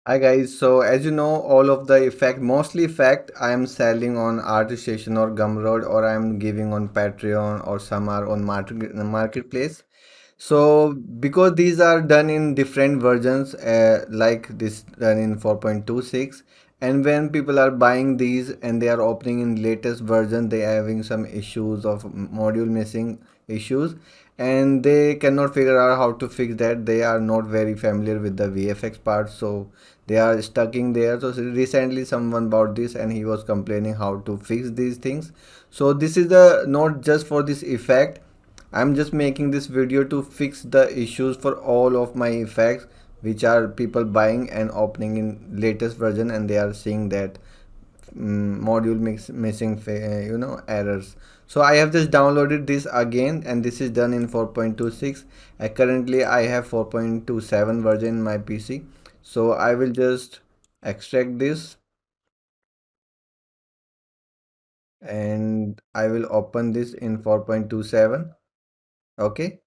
Hi guys, so as you know, all of the effect, mostly effect, I am selling on Artistation or Gumroad, or I am giving on Patreon, or some are on marketplace. So because these are done in different versions, like this done in 4.26, and when people are buying these and they are opening in latest version, they are having some issues of module missing issues, and they cannot figure out how to fix that. They are not very familiar with the VFX part, so they are stuck in there. So recently someone bought this and he was complaining how to fix these things. So this is the not just for this effect. I'm just making this video to fix the issues for all of my effects which are people buying and opening in latest version, and they are seeing that module missing errors. So I have just downloaded this again, and this is done in 4.26. Currently I have 4.27 version in my PC. So I will just extract this and I will open this in 4.27. Okay.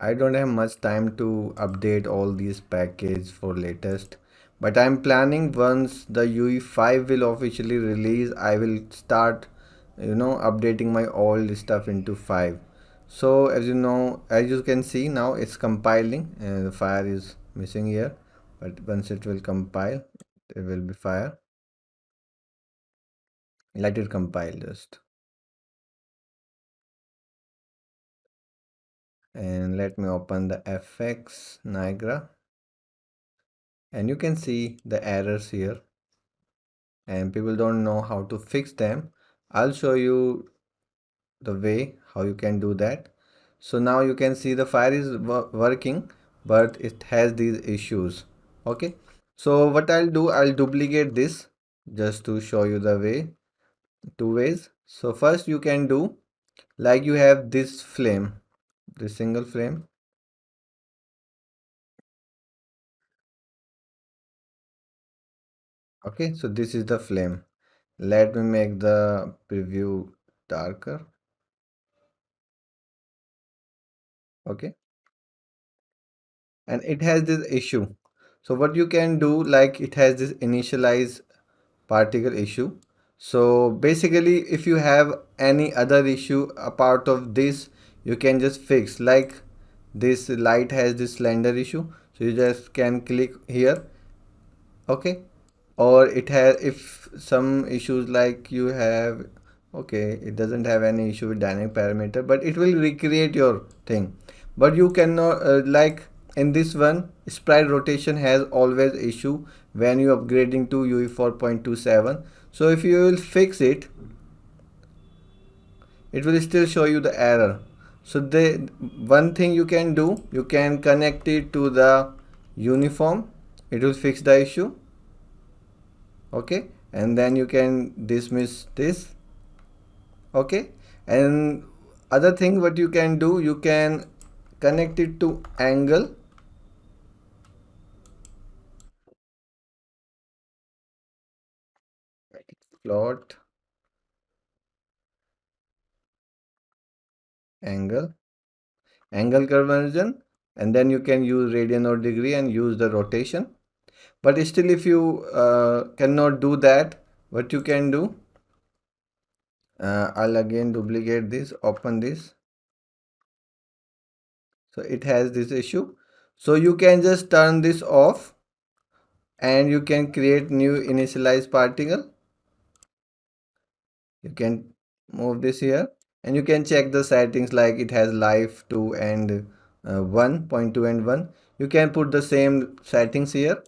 I don't have much time to update all these packages for latest, but I'm planning once the UE5 will officially release, I will start, updating my old stuff into 5. So as you know, as you can see now, it's compiling. The fire is missing here, but once it will compile, there will be fire. Let it compile just, and let me open the FX Niagara, and you can see the errors here and people don't know how to fix them. I'll show you the way how you can do that. So now you can see the fire is working, but it has these issues. Okay, so what I'll do, I'll duplicate this just to show you the way, two ways. So first you can do, like, you have this flame, this single flame. Okay, so this is the flame. Let me make the preview darker. Okay, and it has this issue. So what you can do, like, it has this initialize particle issue. So basically if you have any other issue apart of this, you can just fix, like this light has this slender issue, so you just can click here. Okay, or it has, if some issues like you have, okay, it doesn't have any issue with dynamic parameter, but it will recreate your thing. But you cannot, like in this one, sprite rotation has always issue when you upgrading to UE 4.27. So if you will fix it, it will still show you the error. So the one thing you can do, you can connect it to the uniform, it will fix the issue. Okay, and then you can dismiss this. Okay, and other thing what you can do, you can connect it to angle. Plot angle, angle conversion, and then you can use radian or degree and use the rotation. But still if you cannot do that, what you can do, I'll again duplicate this, open this. So it has this issue, so you can just turn this off and you can create new initialize particle. You can move this here and you can check the settings, like it has life 2 and 1.2 and 1. You can put the same settings here,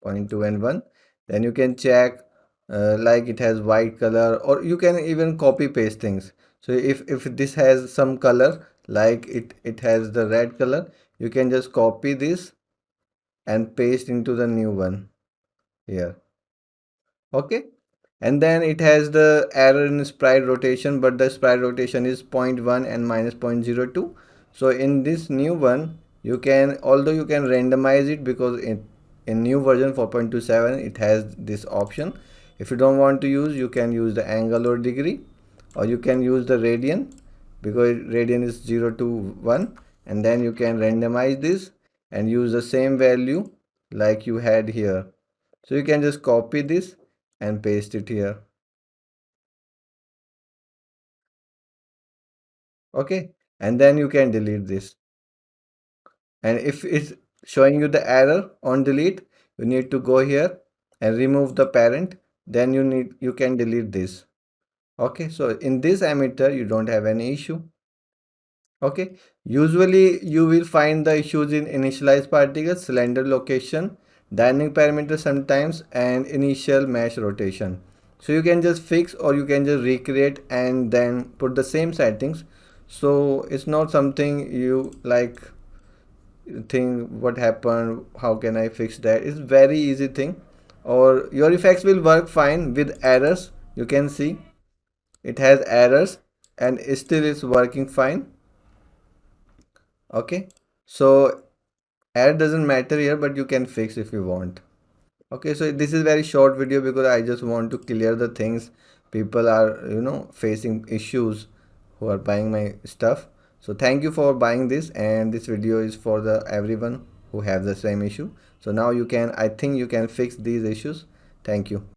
0.2 and 1. Then you can check, like it has white color, or you can even copy paste things. So if this has some color, like it has the red color, you can just copy this and paste into the new one here. Okay, and then it has the error in sprite rotation, but the sprite rotation is 0.1 and minus 0.02. So in this new one You can, although you can randomize it, because in new version 4.27 it has this option. If you don't want to use, you can use the angle or degree, or you can use the radian, because radian is 0 to 1, and then you can randomize this and use the same value like you had here. So you can just copy this and paste it here. Okay, and then you can delete this. And if it's showing you the error on delete, you need to go here and remove the parent. Then you can delete this. Okay, so in this emitter you don't have any issue. Okay, usually you will find the issues in initialize particle, cylinder location, dynamic parameter sometimes, and initial mesh rotation. So you can just fix, or you can just recreate and then put the same settings. So it's not something you like think what happened, how can I fix that. It's very easy thing. Or your effects will work fine with errors. You can see it has errors and still it's working fine. Okay, so error doesn't matter here, but you can fix if you want. Okay, so this is very short video because I just want to clear the things. People are, facing issues who are buying my stuff. So thank you for buying this, and this video is for the everyone who have the same issue. So now you can, I think you can fix these issues. Thank you.